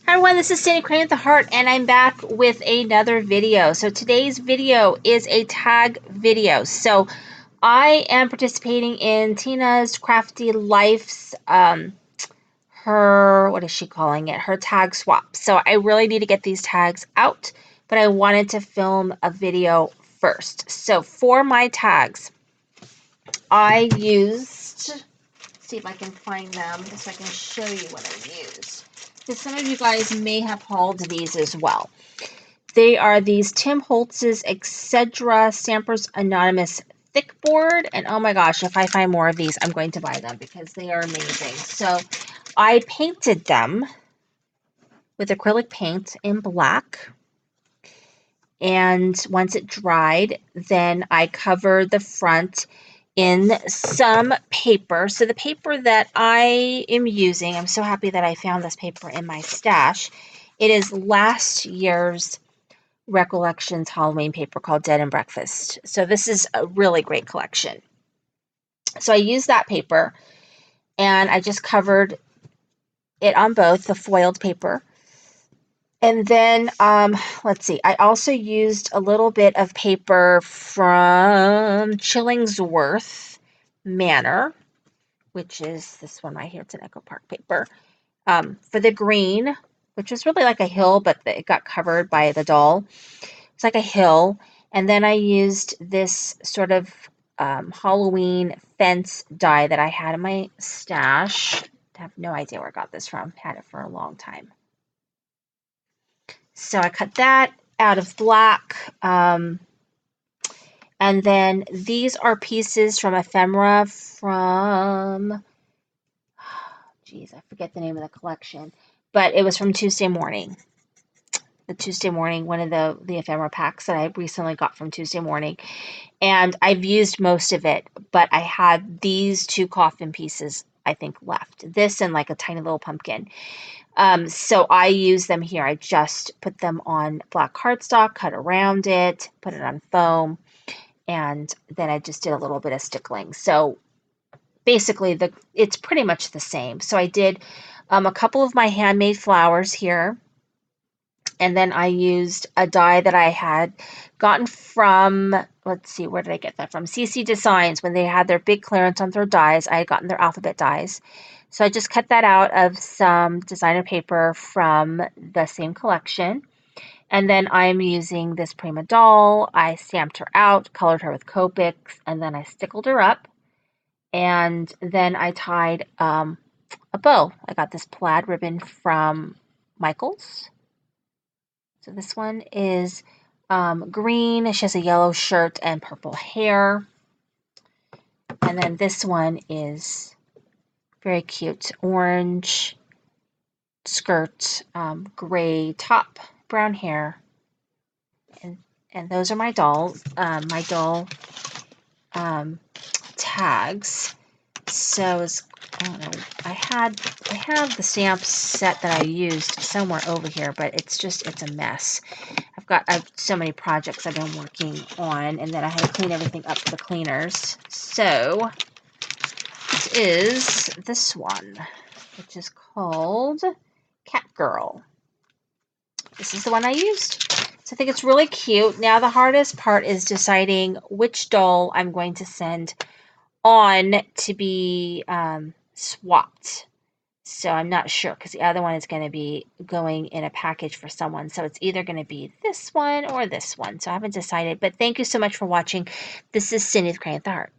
Hi everyone, this is Sandy Crane at the Heart, and I'm back with another video. So today's video is a tag video. So I am participating in Tina's Crafty Life's, her, what is she calling it? Her tag swap. So I really need to get these tags out, but I wanted to film a video first. So for my tags, I used, let's see if I can find them so I can show you what I used. Because some of you guys may have hauled these as well. They are these Tim Holtz's Excedra Stampers Anonymous thick board. And oh my gosh, if I find more of these, I'm going to buy them because they are amazing. So I painted them with acrylic paint in black. And once it dried, then I covered the front in some paper. So the paper that I am using, I'm so happy that I found this paper in my stash. It is last year's Recollections Halloween paper called Dead and Breakfast. So this is a really great collection. So I used that paper and I just covered it on both the foiled paper. And then, let's see, I also used a little bit of paper from Chillingsworth Manor, which is this one right here. It's an Echo Park paper, for the green, which was really like a hill, but it got covered by the doll. It's like a hill. And then I used this sort of Halloween fence die that I had in my stash. I have no idea where I got this from. Had it for a long time. So I cut that out of black. And then these are pieces from ephemera from, geez, I forget the name of the collection, but it was from Tuesday Morning. The Tuesday Morning, one of the ephemera packs that I recently got from Tuesday Morning. And I've used most of it, but I had these two coffin pieces, I think, left. This and like a tiny little pumpkin. So I use them here. I just put them on black cardstock, cut around it, put it on foam, and then I just did a little bit of stickling. So basically, it's pretty much the same. So I did a couple of my handmade flowers here, and then I used a die that I had gotten from, let's see, where did I get that from? CC Designs. When they had their big clearance on their dies, I had gotten their alphabet dies. So I just cut that out of some designer paper from the same collection. And then I'm using this Prima Doll. I stamped her out, colored her with Copics, and then I stickled her up. And then I tied a bow. I got this plaid ribbon from Michaels. So this one is green. She has a yellow shirt and purple hair. And then this one is very cute. Orange skirt, gray top, brown hair. And those are my dolls, my doll tags. So I don't know, I have the stamp set that I used somewhere over here, but it's a mess. I have so many projects I've been working on, and then I had to clean everything up for the cleaners. So it is this one, which is called Cat Girl. This is the one I used. So I think it's really cute. Now the hardest part is deciding which doll I'm going to send on to be swapped. So I'm not sure because the other one is going to be going in a package for someone. So it's either going to be this one or this one. So I haven't decided. But thank you so much for watching. This is Cindy with Crane at the Heart.